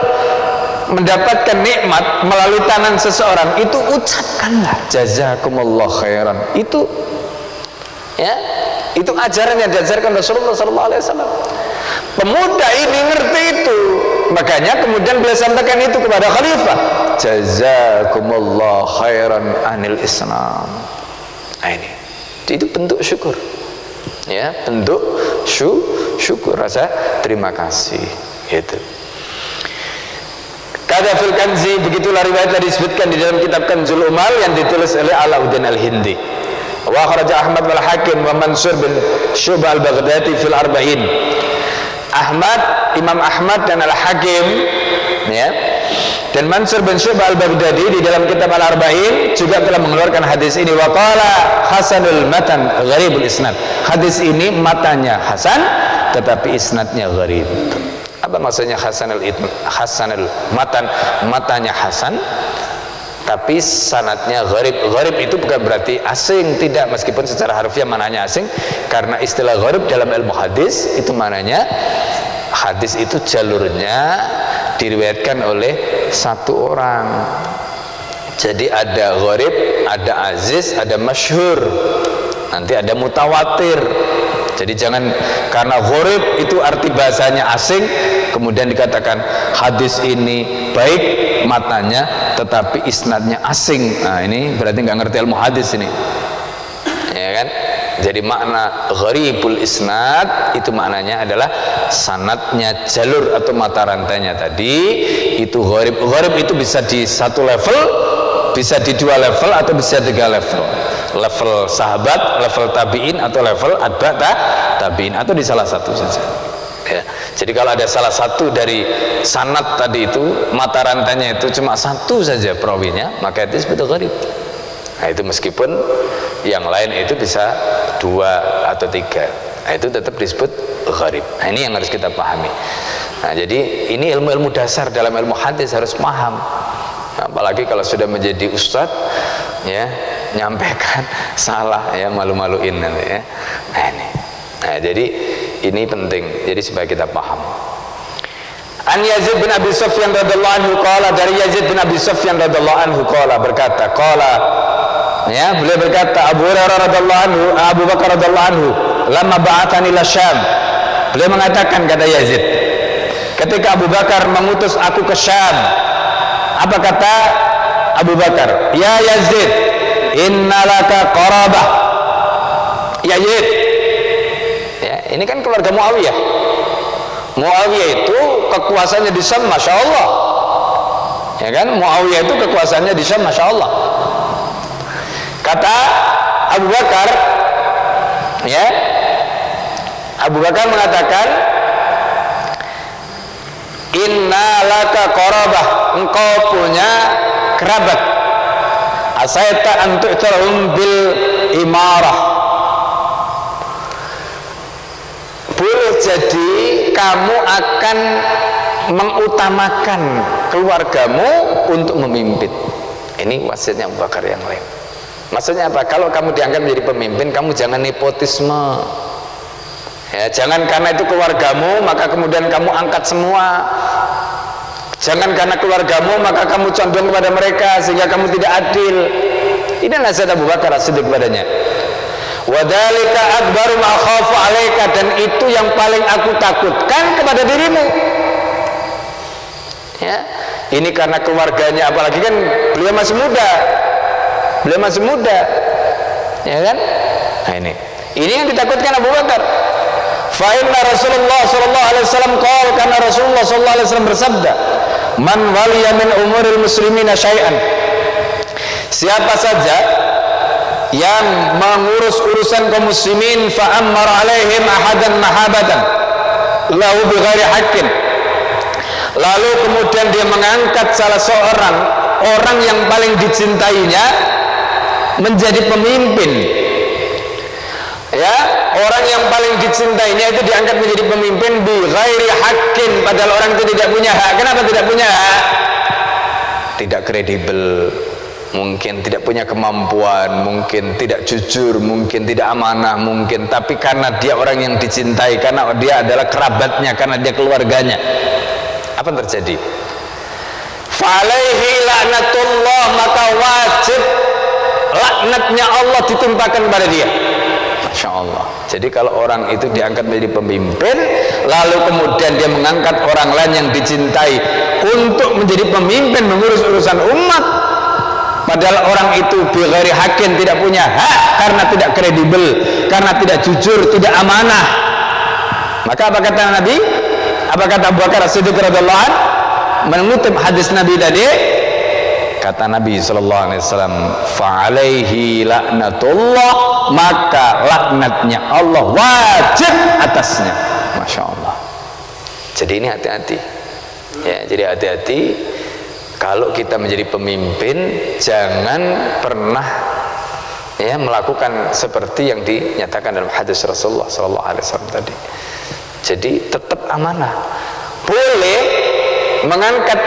mendapatkan nikmat melalui tangan seseorang, itu ucapkanlah jazakumullah khairan. Itu ya, itu ajaran yang diajarkan Rasulullah SAW. Pemuda ini ngerti itu, makanya kemudian beliau sampaikan itu kepada khalifah, jazakumullah khairan anil Islam. Nah ini, itu bentuk syukur ya, bentuk syukur, rasa terima kasih gitu. Kata fil kanzi, begitulah riwayat yang disebutkan di dalam kitab Kanzul Umal yang ditulis oleh Alauddin Al-Hindi. Wa kharaja Ahmad wal Hakim wa Mansur bin Syu'bah al-Baghdadi fil arba'in. Imam Ahmad dan Al-Hakim ya, dan Mansur bin Syu'bah al-Baghdadi di dalam kitab Al-Arba'in juga telah mengeluarkan hadis ini. Wa qala hasanul matan gharibul isnad. Hadis ini matanya hasan tetapi isnadnya gharib. Apa maksudnya hasanul matan? Matanya hasan tapi sanadnya gharib. Gharib itu bukan berarti asing, tidak, meskipun secara harfiah mananya asing, karena istilah gharib dalam ilmu hadis itu mananya hadis itu jalurnya diriwayatkan oleh satu orang. Jadi ada gharib, ada aziz, ada masyhur, nanti ada mutawatir. Jadi jangan karena gharib itu arti bahasanya asing kemudian dikatakan hadis ini baik matanya tetapi isnadnya asing. Nah ini berarti nggak ngerti ilmu hadis ini ya kan. Jadi makna gharibul isnad itu maknanya adalah sanadnya, jalur atau mata rantainya tadi itu gharib. Gharib itu bisa di satu level, bisa di dua level, atau bisa tiga level. Level sahabat, level tabi'in, atau level atba tabi'in, atau di salah satu saja ya. Jadi kalau ada salah satu dari sanad tadi itu, mata rantainya itu cuma satu saja perawinya, maka itu disebut gharib. Nah itu meskipun yang lain itu bisa 2 atau 3, nah itu tetap disebut gharib. Nah ini yang harus kita pahami. Nah jadi ini ilmu-ilmu dasar dalam ilmu hadis harus paham. Nah, apalagi kalau sudah menjadi ustadz, ya nyampaikan salah, ya malu-maluin nanti ya. Nah ini, nah jadi ini penting, jadi supaya kita paham. An Yazid bin Abi Sufyan radhiyallahu anhu qala, dari Yazid bin Abi Sufyan radhiyallahu anhu qala, berkata, qala, ya beliau berkata, Abu Hurairah radhiyallahu anhu, Abu Bakar radhiyallahu anhu, lamma ba'athani ila Syam, beliau mengatakan, kata Yazid, ketika Abu Bakar mengutus aku ke Syam, apa kata Abu Bakar? Ya Yazid, innalaka qarabah. Yazid, ya, ini kan keluarga Muawiyah. Muawiyah itu kekuasaannya di Syam, masya Allah, ya kan? Muawiyah itu kekuasaannya di Syam, masya Allah. Kata Abu Bakar, ya, Abu Bakar mengatakan, inna laka qarabah, engkau punya kerabat, asaita an tu'tarhum bil imarah, boleh jadi kamu akan mengutamakan keluargamu untuk memimpin. Ini wasiatnya Abu Bakar yang lain. Maksudnya apa? Kalau kamu diangkat menjadi pemimpin, kamu jangan nepotisme, ya, jangan karena itu keluargamu maka kemudian kamu angkat semua. Jangan karena keluargamu maka kamu condong kepada mereka sehingga kamu tidak adil. Ini nasihat Abu Bakar As-Siddiq kepadanya. Wadzalika akbaru ma khafu 'alaika, dan itu yang paling aku takutkan kepada dirimu. Ya, ini karena keluarganya, apalagi kan beliau masih muda. Beliau masih muda. Ya kan? Nah ini yang ditakutkan Abu Bakar. Fa inna Rasulullah sallallahu alaihi wasallam qala, karena Rasulullah sallallahu alaihi wasallam bersabda, man waliya min umuril muslimina syai'an, siapa saja yang mengurus urusan kaum muslimin, fa ammara alaihim ahadan mahabatan lahu bighairi haqqin, lalu kemudian dia mengangkat salah seorang orang yang paling dicintainya menjadi pemimpin, ya, orang yang paling dicintainya itu diangkat menjadi pemimpin bighairi haqqin, padahal orang itu tidak punya hak. Kenapa tidak punya hak? Tidak kredibel, mungkin tidak punya kemampuan, mungkin tidak jujur, mungkin tidak amanah, mungkin, tapi karena dia orang yang dicintai, karena dia adalah kerabatnya, karena dia keluarganya, apa yang terjadi? Fa'alaihi la'natullah, maka wajib laknatnya Allah ditimpakan pada dia. Masya Allah. Jadi kalau orang itu diangkat menjadi pemimpin, lalu kemudian dia mengangkat orang lain yang dicintai untuk menjadi pemimpin mengurus urusan umat, padahal orang itu bighairi haqqin, tidak punya hak, karena tidak kredibel, karena tidak jujur, tidak amanah, maka apa kata Nabi? Apa kata Abu Bakar As-Siddiq radhiyallahu anhu mengutip hadis Nabi tadi? Kata Nabi sallallahu alaihi wasallam, fa'alaihi la'natullah, maka laknatnya Allah wajib atasnya. Masya Allah. Jadi ini hati-hati, ya, jadi hati-hati. Kalau kita menjadi pemimpin, jangan pernah, ya, melakukan seperti yang dinyatakan dalam hadis Rasulullah SAW tadi. Jadi tetap amanah. Boleh mengangkat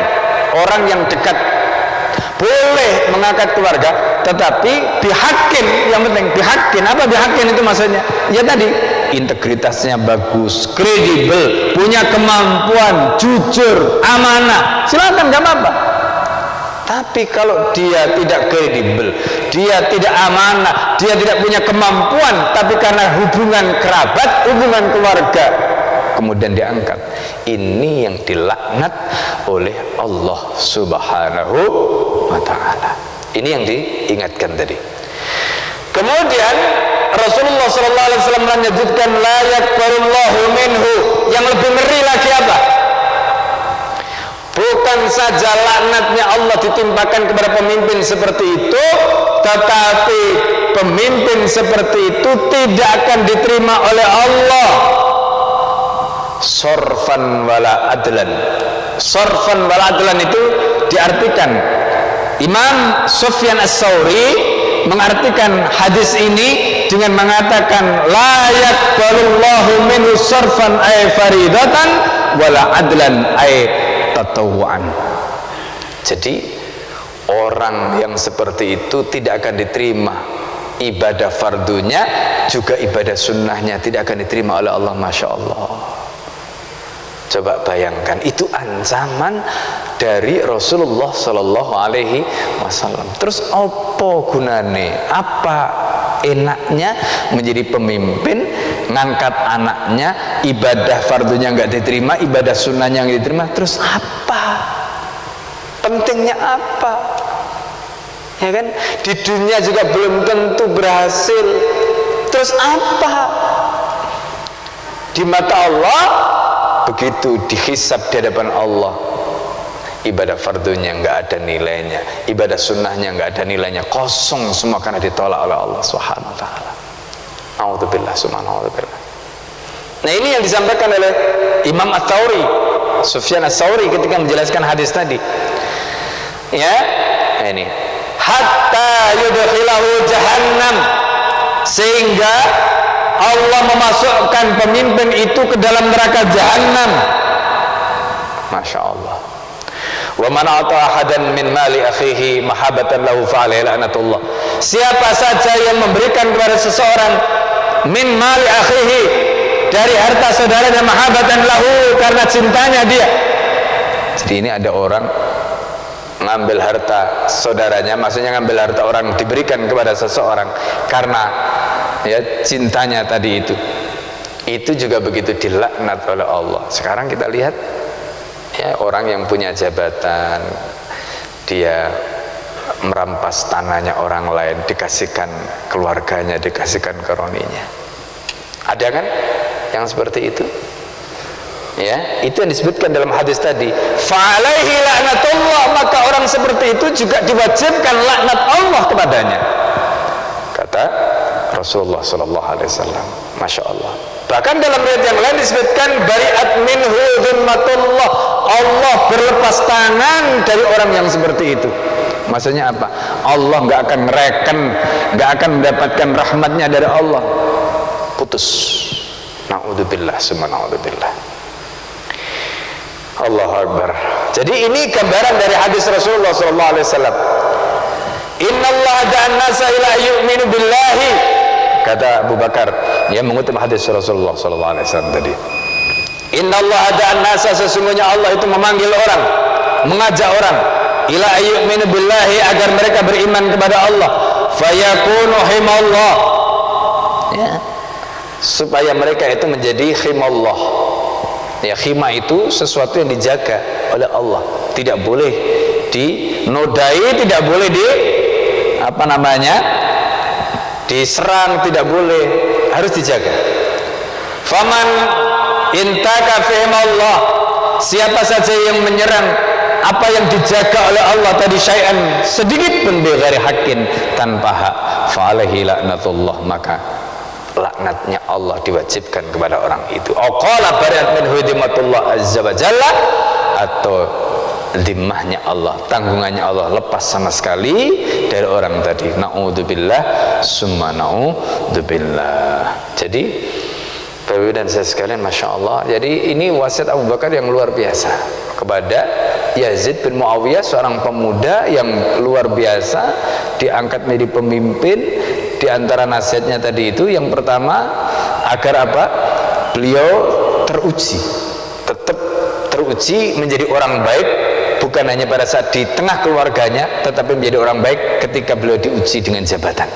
orang yang dekat, boleh mengangkat keluarga, tetapi bihakin, yang penting bihakin. Apa bihakin itu maksudnya? Ya tadi, integritasnya bagus, kredibel, punya kemampuan, jujur, amanah, silakan, gak apa-apa. Tapi kalau dia tidak kredibel, dia tidak amanah, dia tidak punya kemampuan, tapi karena hubungan kerabat, hubungan keluarga, kemudian diangkat, ini yang dilaknat oleh Allah Subhanahu wa ta'ala. Ini yang diingatkan tadi. Kemudian Rasulullah SAW melanjutkan, la yakbarullahu minhu, yang lebih ngeri lagi apa? Bukan saja laknatnya Allah ditimpakan kepada pemimpin seperti itu, tetapi pemimpin seperti itu tidak akan diterima oleh Allah. sorfan wala adlan. Sorfan wala adlan itu diartikan, Imam Sufyan Ats-Tsauri mengartikan hadis ini dengan mengatakan la yaqbalullahu minhu sarfan ay faridatan wala adlan ay tatawuan. Jadi orang yang seperti itu tidak akan diterima ibadah fardunya, juga ibadah sunnahnya tidak akan diterima oleh Allah. Masya Allah. Coba bayangkan, itu ancaman dari Rasulullah Sallallahu Alaihi Wasallam. Terus apa gunane, apa enaknya menjadi pemimpin, ngangkat anaknya, ibadah fardunya nggak diterima, ibadah sunnahnya nggak diterima, terus apa pentingnya, apa ya kan? Di dunia juga belum tentu berhasil, terus apa di mata Allah? Begitu dihisab di hadapan Allah, ibadah fardunya nggak ada nilainya, ibadah sunnahnya nggak ada nilainya, kosong semua karena ditolak oleh Allah Subhanahu wa taala. A'udzubillah, subhanallah. Nah, ini yang disampaikan oleh Imam Ats-Tsauri, Sufyan Ats-Tsauri ketika menjelaskan hadis tadi. Ya, ini hatta yudkhilahu jahannam, sehingga Allah memasukkan pemimpin itu ke dalam neraka jahanam. Masya Allah. Wa man ata ahadan min mali akhihi mahabbatan lahu fa alaihi la'natullah. Siapa saja yang memberikan kepada seseorang min mali akhihi, dari harta saudaranya, mahabbatan lahu, karena cintanya dia. Jadi ini ada orang ngambil harta saudaranya, maksudnya ngambil harta orang diberikan kepada seseorang karena ya cintanya tadi itu juga begitu dilaknat oleh Allah. Sekarang kita lihat ya, orang yang punya jabatan, dia merampas tanahnya orang lain, dikasihkan keluarganya, dikasihkan kroninya. Ada kan yang seperti itu? Ya, itu yang disebutkan dalam hadis tadi. Fa'alaihi la'natullah, maka orang seperti itu juga diwajibkan laknat Allah kepadanya. Kata Rasulullah Sallallahu Alaihi Wasallam. Masya Allah. Bahkan dalam riwayat yang lain disebutkan bari'at minhu dhimmatullah, Allah berlepas tangan dari orang yang seperti itu. Maksudnya apa? Allah nggak akan mereken, nggak akan mendapatkan rahmatnya dari Allah. Putus. Na'udzubillah, summa na'udzubillah. Allahu Akbar. Jadi ini gambaran dari hadis Rasulullah Sallallahu Alaihi Wasallam. Innallaha da'an nasa ila yu'minu billahi, kata Abu Bakar yang mengutip hadis Rasulullah Sallallahu Alaihi Wasallam tadi. Innallaha da'an nasa, sesungguhnya Allah itu memanggil orang, mengajak orang ila yu'minu billahi, agar mereka beriman kepada Allah, fayakunu himallah, ya, supaya mereka itu menjadi himallah. Ya, khima itu sesuatu yang dijaga oleh Allah, tidak boleh dinodai, tidak boleh diserang, tidak boleh, harus dijaga. Faman intaka fihimallah, siapa saja yang menyerang apa yang dijaga oleh Allah tadi, syai'an, sedikit pun bighairi haqqin, tanpa hak, fa alaihi la'natullah, maka laknatnya Allah diwajibkan kepada orang itu. Qala bari'at minhu dhimmatullah azza wa jalla, atau dhimmahnya Allah, tanggungannya Allah lepas sama sekali dari orang tadi. Na'udzubillah, summa na'udzubillah. Jadi Bapak Ibu dan saya sekalian, Masya Allah, jadi ini wasiat Abu Bakar yang luar biasa kepada Yazid bin Muawiyah, seorang pemuda yang luar biasa, diangkat menjadi pemimpin. Di antara nasihatnya tadi itu, yang pertama, agar apa? Beliau teruji, tetap teruji menjadi orang baik, bukan hanya pada saat di tengah keluarganya, tetapi menjadi orang baik ketika beliau diuji dengan jabatan.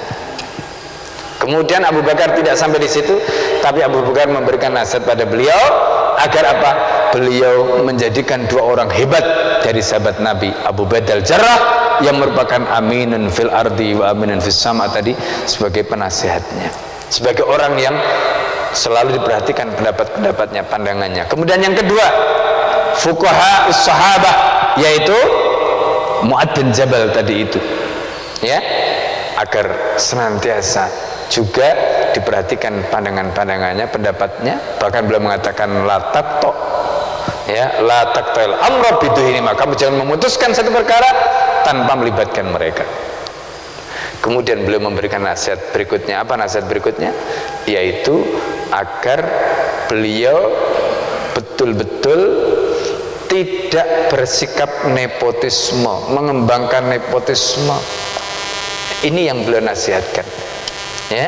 Kemudian Abu Bakar tidak sampai di situ, tapi Abu Bakar memberikan nasihat pada beliau agar apa? Beliau menjadikan dua orang hebat dari sahabat Nabi, Abu Ubaidah al-Jarrah yang merupakan aminun fil ardi wa aminun fis sama tadi, sebagai penasihatnya, sebagai orang yang selalu diperhatikan pendapat-pendapatnya, pandangannya. Kemudian yang kedua, fuqaha us-sahabah, yaitu Mu'adz bin Jabal tadi itu, ya, agar senantiasa juga diperhatikan pandangannya, pendapatnya. Bahkan beliau mengatakan la taqta, ya, la taqtal amra biduhini, maka kamu jangan memutuskan satu perkara tanpa melibatkan mereka. Kemudian beliau memberikan nasihat berikutnya. Apa nasihat berikutnya? Yaitu agar beliau betul-betul tidak bersikap nepotisme, mengembangkan nepotisme. Ini yang beliau nasihatkan, ya,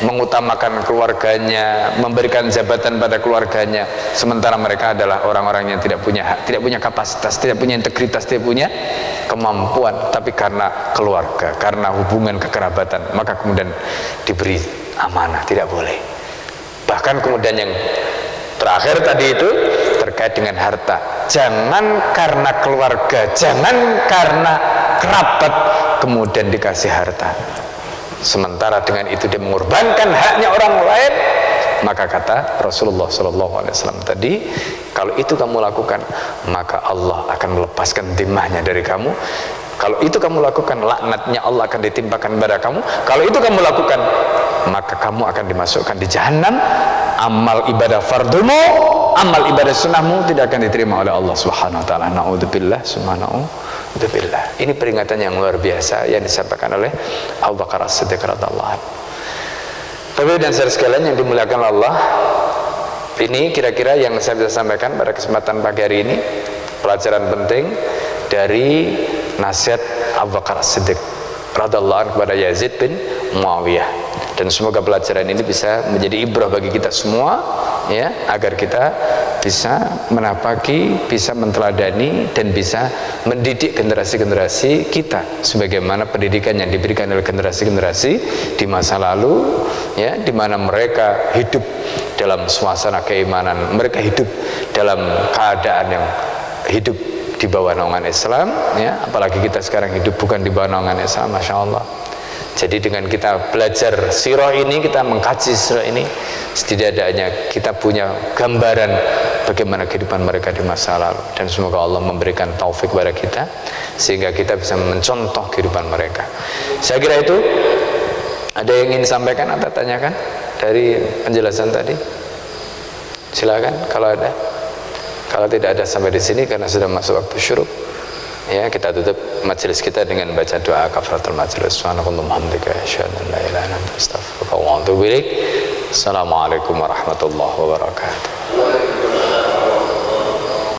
mengutamakan keluarganya, memberikan jabatan pada keluarganya, sementara mereka adalah orang-orang yang tidak punya hak, tidak punya kapasitas, tidak punya integritas, tidak punya kemampuan, tapi karena keluarga, karena hubungan kekerabatan, maka kemudian diberi amanah, tidak boleh. Bahkan kemudian yang terakhir tadi itu terkait dengan harta, jangan karena keluarga, jangan karena kerabat kemudian dikasih harta, sementara dengan itu dia mengorbankan haknya orang lain. Maka kata Rasulullah SAW tadi, kalau itu kamu lakukan, maka Allah akan melepaskan timahnya dari kamu. Kalau itu kamu lakukan, laknatnya Allah akan ditimpakan pada kamu. Kalau itu kamu lakukan, maka kamu akan dimasukkan di jahanam. Amal ibadah fardumu, amal ibadah sunnahmu tidak akan diterima oleh Allah Subhanahu wa taala. Naudzubillah, subhanallah. Ini peringatan yang luar biasa yang disampaikan oleh Abu Bakar As-Siddiq radhiyallahu anhu. Bapak dan saudara sekalian yang dimuliakan Allah, ini kira-kira yang saya bisa sampaikan pada kesempatan pagi hari ini, pelajaran penting dari nasihat Abu Bakar As-Siddiq radhiyallahu anhu kepada Yazid bin Muawiyah. Dan semoga pelajaran ini bisa menjadi ibrah bagi kita semua, ya, agar kita bisa menapaki, bisa menteladani, dan bisa mendidik generasi-generasi kita sebagaimana pendidikan yang diberikan oleh generasi-generasi di masa lalu, ya, di mana mereka hidup dalam suasana keimanan, mereka hidup dalam keadaan yang hidup di bawah naungan Islam, ya, apalagi kita sekarang hidup bukan di bawah naungan Islam, Masya Allah. Jadi dengan kita belajar sirah ini, kita mengkaji sirah ini, setidaknya kita punya gambaran bagaimana kehidupan mereka di masa lalu. Dan semoga Allah memberikan taufik kepada kita sehingga kita bisa mencontoh kehidupan mereka. Saya kira itu. Ada yang ingin disampaikan atau tanyakan dari penjelasan tadi? Silakan kalau ada. Kalau tidak ada sampai di sini karena sudah masuk waktu syuruk, ya, kita tutup majelis kita dengan baca doa kafaratul majelis. Subhanakallahumma hamdika asyhadu an la ilaha illa anta astaghfiruka wa atubu ilaik. Assalamualaikum warahmatullahi wabarakatuh.